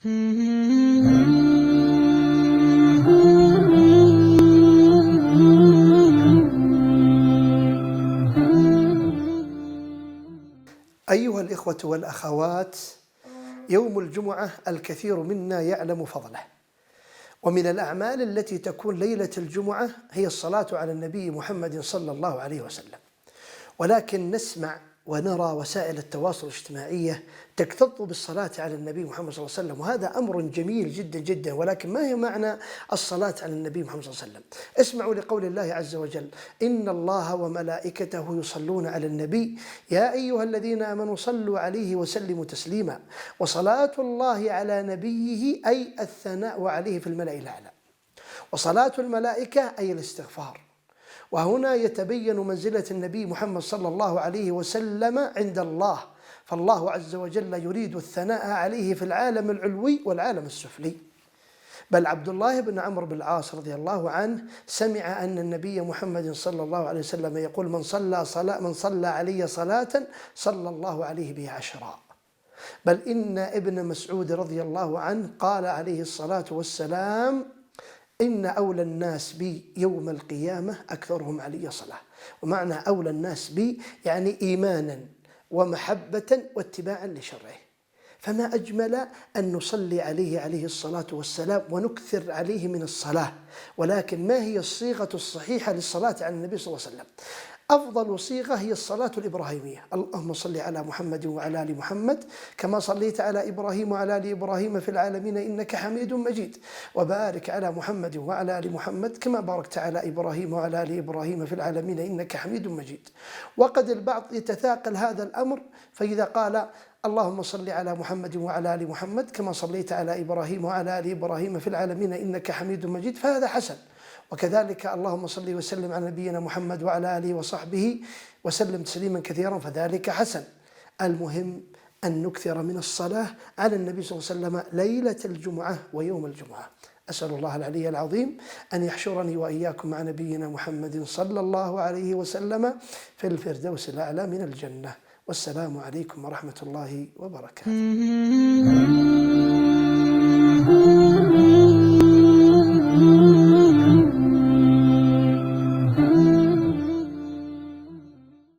أيها الإخوة والأخوات، يوم الجمعة الكثير منا يعلم فضله، ومن الأعمال التي تكون ليلة الجمعة هي الصلاة على النبي محمد صلى الله عليه وسلم. ولكن نسمع ونرى وسائل التواصل الاجتماعي تكتظ بالصلاة على النبي محمد صلى الله عليه وسلم، وهذا أمر جميل جدا جدا. ولكن ما هي معنى الصلاة على النبي محمد صلى الله عليه وسلم؟ اسمعوا لقول الله عز وجل: إن الله وملائكته يصلون على النبي يا أيها الذين آمنوا صلوا عليه وسلموا تسليما. وصلاة الله على نبيه أي الثناء عليه في الملأ الأعلى، وصلاة الملائكة أي الاستغفار. وهنا يتبين منزلة النبي محمد صلى الله عليه وسلم عند الله، فالله عز وجل يريد الثناء عليه في العالم العلوي والعالم السفلي. بل عبد الله بن عمرو بن العاص رضي الله عنه سمع أن النبي محمد صلى الله عليه وسلم يقول: من صلى علي صلاة صلى الله عليه بها 10. بل إن ابن مسعود رضي الله عنه قال عليه الصلاة والسلام: إن أولى الناس بي يوم القيامة أكثرهم علي صلاة. ومعنى أولى الناس بي يعني إيمانا ومحبة واتباعا لشرعه. فما أجمل أن نصلي عليه الصلاة والسلام ونكثر عليه من الصلاة. ولكن ما هي الصيغة الصحيحة للصلاة على النبي صلى الله عليه وسلم؟ أفضل صيغة هي الصلاة الإبراهيمية: اللهم صل على محمد وعلى آل محمد كما صليت على إبراهيم وعلى آل إبراهيم في العالمين إنك حميد مجيد، وبارك على محمد وعلى آل محمد كما باركت على إبراهيم وعلى آل إبراهيم في العالمين إنك حميد مجيد. وقد البعض يتثاقل هذا الأمر، فإذا قال اللهم صل على محمد وعلى آل محمد كما صليت على إبراهيم وعلى آل إبراهيم في العالمين إنك حميد مجيد، فهذا حسن. وكذلك اللهم صل وسلم على نبينا محمد وعلى آله وصحبه وسلم تسليما كثيرا، فذلك حسن. المهم أن نكثر من الصلاة على النبي صلى الله عليه وسلم ليلة الجمعة ويوم الجمعة. أسأل الله العلي العظيم أن يحشرني وإياكم مع نبينا محمد صلى الله عليه وسلم في الفردوس الأعلى من الجنة. والسلام عليكم ورحمة الله وبركاته.